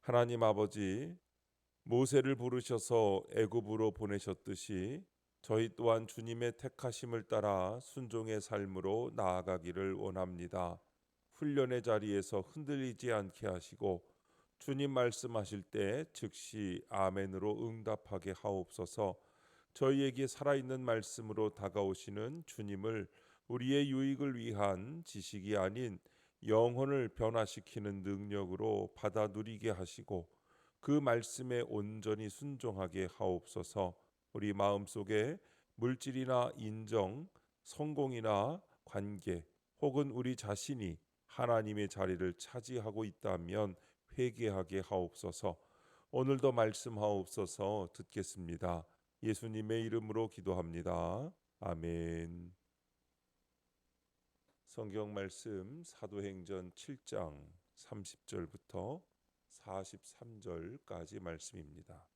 하나님 아버지, 모세를 부르셔서 애굽으로 보내셨듯이 저희 또한 주님의 택하심을 따라 순종의 삶으로 나아가기를 원합니다. 훈련의 자리에서 흔들리지 않게 하시고 주님 말씀하실 때 즉시 아멘으로 응답하게 하옵소서. 저희에게 살아있는 말씀으로 다가오시는 주님을 우리의 유익을 위한 지식이 아닌 영혼을 변화시키는 능력으로 받아 누리게 하시고 그 말씀에 온전히 순종하게 하옵소서. 우리 마음속에 물질이나 인정, 성공이나 관계 혹은 우리 자신이 하나님의 자리를 차지하고 있다면 회개하게 하옵소서. 오늘도 말씀하옵소서. 듣겠습니다. 예수님의 이름으로 기도합니다. 아멘. 성경 말씀 사도행전 7장 30절부터 43절까지 말씀입니다.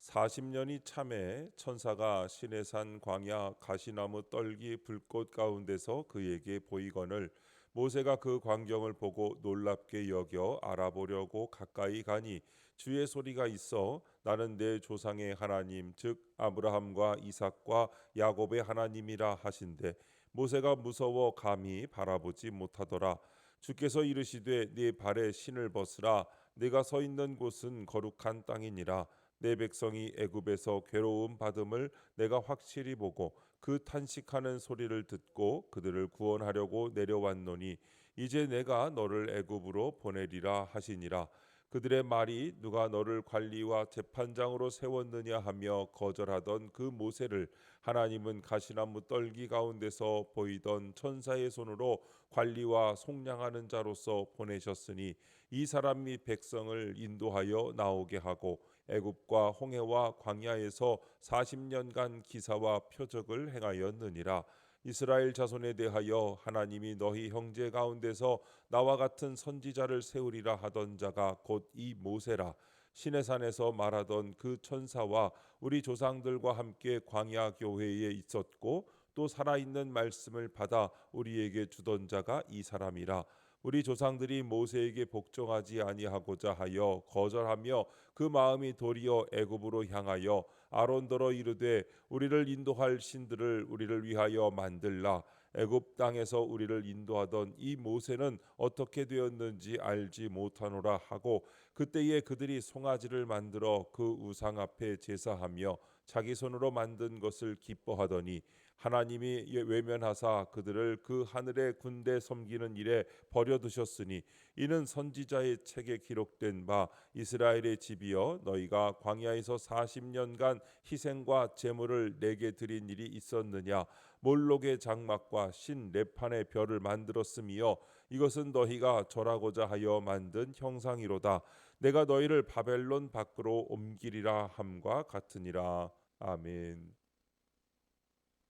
40년이 참에 천사가 시내산 광야 가시나무 떨기 불꽃 가운데서 그에게 보이거늘 모세가 그 광경을 보고 놀랍게 여겨 알아보려고 가까이 가니 주의 소리가 있어 나는 내 조상의 하나님 즉 아브라함과 이삭과 야곱의 하나님이라 하신대 모세가 무서워 감히 바라보지 못하더라. 주께서 이르시되 네 발에 신을 벗으라. 네가 서 있는 곳은 거룩한 땅이니라. 내 백성이 애굽에서 괴로움 받음을 내가 확실히 보고 그 탄식하는 소리를 듣고 그들을 구원하려고 내려왔노니 이제 내가 너를 애굽으로 보내리라 하시니라. 그들의 말이 누가 너를 관리와 재판장으로 세웠느냐 하며 거절하던 그 모세를 하나님은 가시나무 떨기 가운데서 보이던 천사의 손으로 관리와 속량하는 자로서 보내셨으니 이 사람이 백성을 인도하여 나오게 하고 애굽과 홍해와 광야에서 40년간 기사와 표적을 행하였느니라. 이스라엘 자손에 대하여 하나님이 너희 형제 가운데서 나와 같은 선지자를 세우리라 하던 자가 곧 이 모세라. 시내산에서 말하던 그 천사와 우리 조상들과 함께 광야 교회에 있었고 또 살아있는 말씀을 받아 우리에게 주던 자가 이 사람이라. 우리 조상들이 모세에게 복종하지 아니하고자 하여 거절하며 그 마음이 도리어 애굽으로 향하여 아론더러 이르되 우리를 인도할 신들을 우리를 위하여 만들라. 애굽 땅에서 우리를 인도하던 이 모세는 어떻게 되었는지 알지 못하노라 하고 그때에 그들이 송아지를 만들어 그 우상 앞에 제사하며 자기 손으로 만든 것을 기뻐하더니 하나님이 외면하사 그들을 그 하늘의 군대 섬기는 일에 버려두셨으니 이는 선지자의 책에 기록된 바 이스라엘의 집이여 너희가 광야에서 40년간 희생과 제물을 내게 드린 일이 있었느냐 몰록의 장막과 신 레판의 별을 만들었으며 이것은 너희가 절하고자 하여 만든 형상이로다. 내가 너희를 바벨론 밖으로 옮기리라 함과 같으니라. 아멘.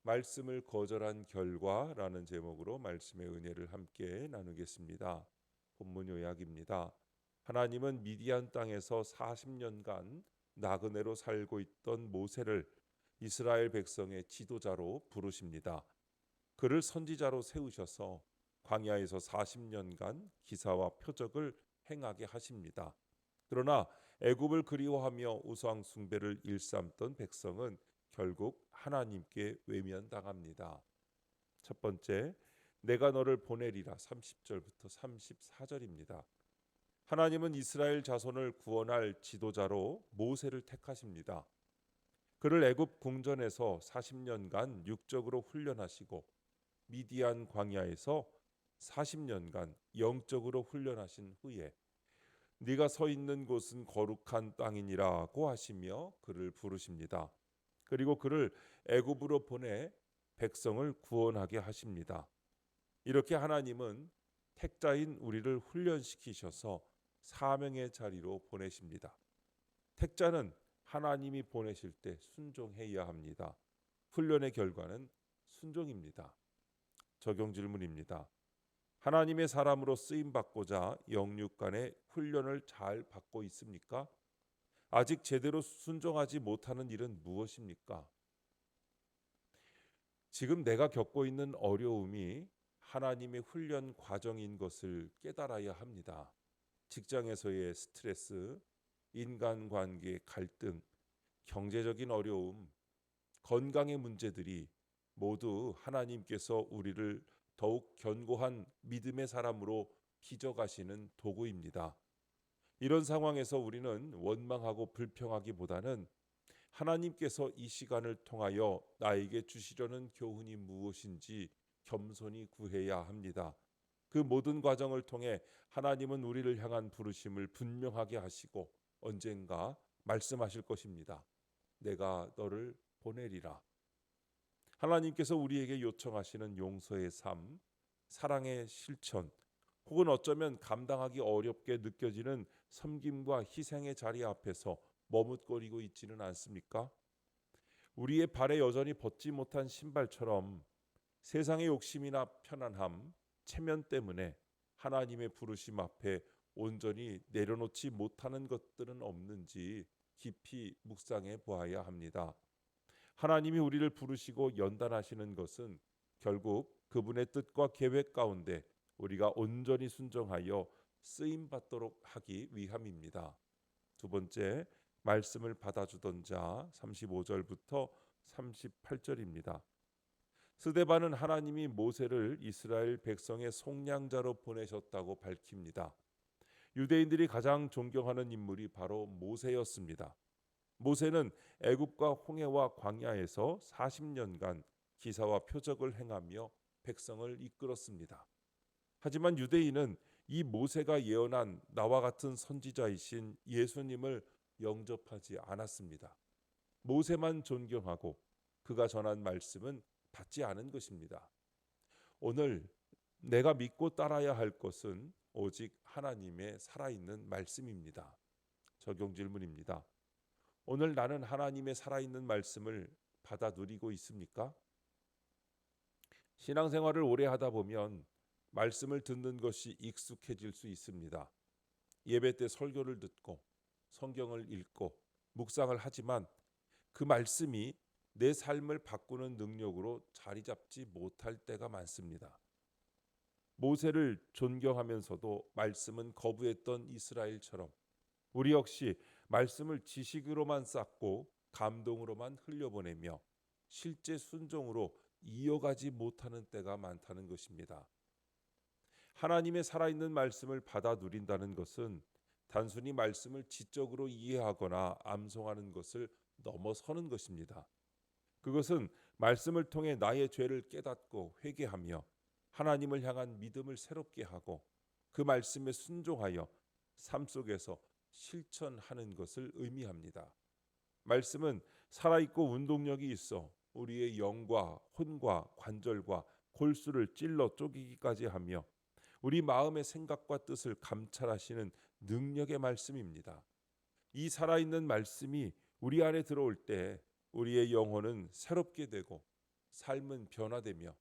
말씀을 거절한 결과라는 제목으로 말씀의 은혜를 함께 나누겠습니다. 본문 요약입니다. 하나님은 미디안 땅에서 40년간 나그네로 살고 있던 모세를 이스라엘 백성의 지도자로 부르십니다. 그를 선지자로 세우셔서 광야에서 40년간 기사와 표적을 행하게 하십니다. 그러나 애굽을 그리워하며 우상 숭배를 일삼던 백성은 결국 하나님께 외면당합니다. 첫 번째, 내가 너를 보내리라 30절부터 34절입니다. 하나님은 이스라엘 자손을 구원할 지도자로 모세를 택하십니다. 그를 애굽 궁전에서 40년간 육적으로 훈련하시고 미디안 광야에서 40년간 영적으로 훈련하신 후에 네가 서 있는 곳은 거룩한 땅이니라고 하시며 그를 부르십니다. 그리고 그를 애굽으로 보내 백성을 구원하게 하십니다. 이렇게 하나님은 택자인 우리를 훈련시키셔서 사명의 자리로 보내십니다. 택자는 하나님이 보내실 때 순종해야 합니다. 훈련의 결과는 순종입니다. 적용 질문입니다. 하나님의 사람으로 쓰임 받고자 영육간의 훈련을 잘 받고 있습니까? 아직 제대로 순종하지 못하는 일은 무엇입니까? 지금 내가 겪고 있는 어려움이 하나님의 훈련 과정인 것을 깨달아야 합니다. 직장에서의 스트레스, 인간관계 갈등, 경제적인 어려움, 건강의 문제들이 모두 하나님께서 우리를 더욱 견고한 믿음의 사람으로 빚어가시는 도구입니다. 이런 상황에서 우리는 원망하고 불평하기보다는 하나님께서 이 시간을 통하여 나에게 주시려는 교훈이 무엇인지 겸손히 구해야 합니다. 그 모든 과정을 통해 하나님은 우리를 향한 부르심을 분명하게 하시고 언젠가 말씀하실 것입니다. 내가 너를 보내리라. 하나님께서 우리에게 요청하시는 용서의 삶, 사랑의 실천, 혹은 어쩌면 감당하기 어렵게 느껴지는 섬김과 희생의 자리 앞에서 머뭇거리고 있지는 않습니까? 우리의 발에 여전히 벗지 못한 신발처럼 세상의 욕심이나 편안함, 체면 때문에 하나님의 부르심 앞에 온전히 내려놓지 못하는 것들은 없는지 깊이 묵상해 보아야 합니다. 하나님이 우리를 부르시고 연단하시는 것은 결국 그분의 뜻과 계획 가운데 우리가 온전히 순종하여 쓰임 받도록 하기 위함입니다. 두 번째, 말씀을 받아주던 자 35절부터 38절입니다. 스데반은 하나님이 모세를 이스라엘 백성의 속량자로 보내셨다고 밝힙니다. 유대인들이 가장 존경하는 인물이 바로 모세였습니다. 모세는 애굽과 홍해와 광야에서 40년간 기사와 표적을 행하며 백성을 이끌었습니다. 하지만 유대인은 이 모세가 예언한 나와 같은 선지자이신 예수님을 영접하지 않았습니다. 모세만 존경하고 그가 전한 말씀은 받지 않은 것입니다. 오늘 내가 믿고 따라야 할 것은 오직 하나님의 살아있는 말씀입니다. 적용 질문입니다. 오늘 나는 하나님의 살아있는 말씀을 받아 누리고 있습니까? 신앙생활을 오래 하다 보면 말씀을 듣는 것이 익숙해질 수 있습니다. 예배 때 설교를 듣고 성경을 읽고 묵상을 하지만 그 말씀이 내 삶을 바꾸는 능력으로 자리 잡지 못할 때가 많습니다. 모세를 존경하면서도 말씀은 거부했던 이스라엘처럼 우리 역시 말씀을 지식으로만 쌓고 감동으로만 흘려보내며 실제 순종으로 이어가지 못하는 때가 많다는 것입니다. 하나님의 살아있는 말씀을 받아 누린다는 것은 단순히 말씀을 지적으로 이해하거나 암송하는 것을 넘어서는 것입니다. 그것은 말씀을 통해 나의 죄를 깨닫고 회개하며 하나님을 향한 믿음을 새롭게 하고 그 말씀에 순종하여 삶 속에서 실천하는 것을 의미합니다. 말씀은 살아있고 운동력이 있어 우리의 영과 혼과 관절과 골수를 찔러 쪼개기까지 하며 우리 마음의 생각과 뜻을 감찰하시는 능력의 말씀입니다. 이 살아있는 말씀이 우리 안에 들어올 때 우리의 영혼은 새롭게 되고 삶은 변화되며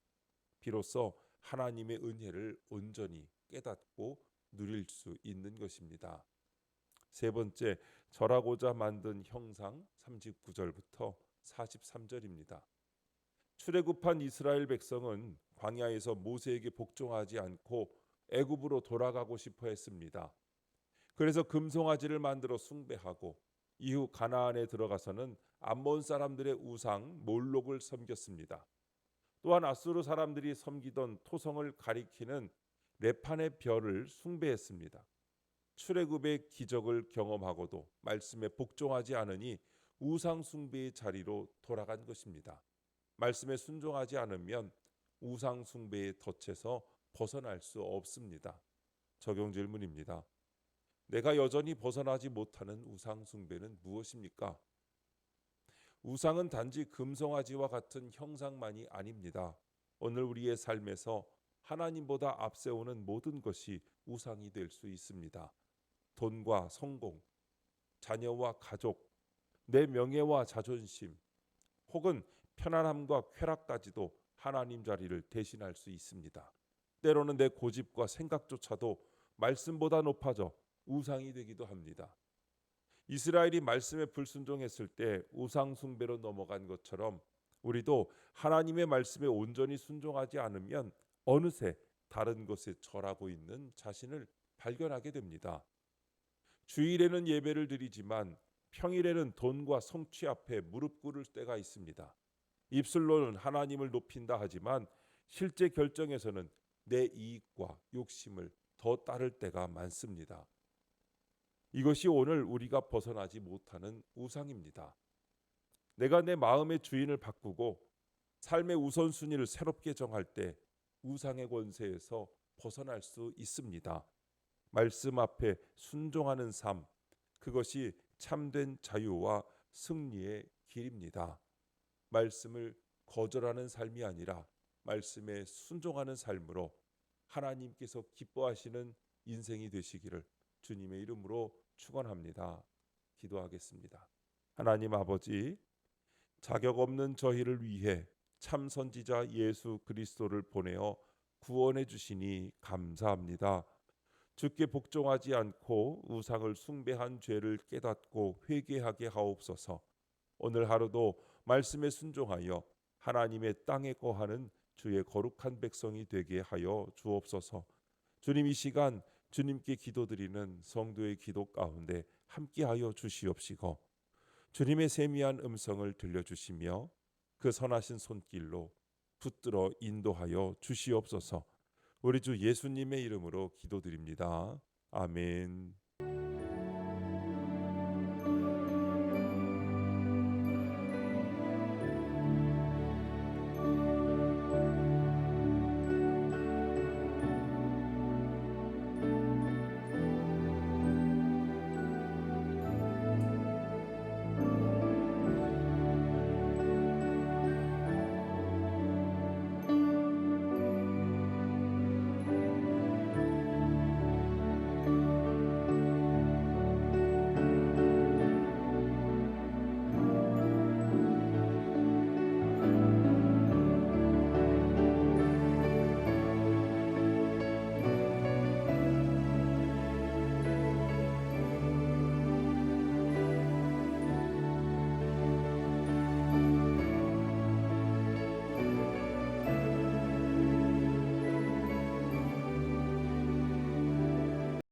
비로소 하나님의 은혜를 온전히 깨닫고 누릴 수 있는 것입니다. 세 번째, 절하고자 만든 형상 39절부터 43절입니다. 출애굽한 이스라엘 백성은 광야에서 모세에게 복종하지 않고 애굽으로 돌아가고 싶어 했습니다. 그래서 금송아지를 만들어 숭배하고 이후 가나안에 들어가서는 암몬 사람들의 우상 몰록을 섬겼습니다. 또한 아수르 사람들이 섬기던 토성을 가리키는 레판의 별을 숭배했습니다. 출애굽의 기적을 경험하고도 말씀에 복종하지 않으니 우상 숭배의 자리로 돌아간 것입니다. 말씀에 순종하지 않으면 우상 숭배의 덫에서 벗어날 수 없습니다. 적용 질문입니다. 내가 여전히 벗어나지 못하는 우상 숭배는 무엇입니까? 우상은 단지 금송아지와 같은 형상만이 아닙니다. 오늘 우리의 삶에서 하나님보다 앞세우는 모든 것이 우상이 될 수 있습니다. 돈과 성공, 자녀와 가족, 내 명예와 자존심, 혹은 편안함과 쾌락까지도 하나님 자리를 대신할 수 있습니다. 때로는 내 고집과 생각조차도 말씀보다 높아져 우상이 되기도 합니다. 이스라엘이 말씀에 불순종했을 때 우상 숭배로 넘어간 것처럼 우리도 하나님의 말씀에 온전히 순종하지 않으면 어느새 다른 것에 절하고 있는 자신을 발견하게 됩니다. 주일에는 예배를 드리지만 평일에는 돈과 성취 앞에 무릎 꿇을 때가 있습니다. 입술로는 하나님을 높인다 하지만 실제 결정에서는 내 이익과 욕심을 더 따를 때가 많습니다. 이것이 오늘 우리가 벗어나지 못하는 우상입니다. 내가 내 마음의 주인을 바꾸고 삶의 우선순위를 새롭게 정할 때 우상의 권세에서 벗어날 수 있습니다. 말씀 앞에 순종하는 삶, 그것이 참된 자유와 승리의 길입니다. 말씀을 거절하는 삶이 아니라 말씀에 순종하는 삶으로 하나님께서 기뻐하시는 인생이 되시기를 주님의 이름으로 축원합니다. 기도하겠습니다. 하나님 아버지, 자격 없는 저희를 위해 참 선지자 예수 그리스도를 보내어 구원해 주시니 감사합니다. 주께 복종하지 않고 우상을 숭배한 죄를 깨닫고 회개하게 하옵소서. 오늘 하루도 말씀에 순종하여 하나님의 땅에 거하는 주의 거룩한 백성이 되게 하여 주옵소서. 주님, 이 시간 주님께 기도드리는 성도의 기도 가운데 함께하여 주시옵시고 주님의 세미한 음성을 들려주시며 그 선하신 손길로 붙들어 인도하여 주시옵소서. 우리 주 예수님의 이름으로 기도드립니다. 아멘.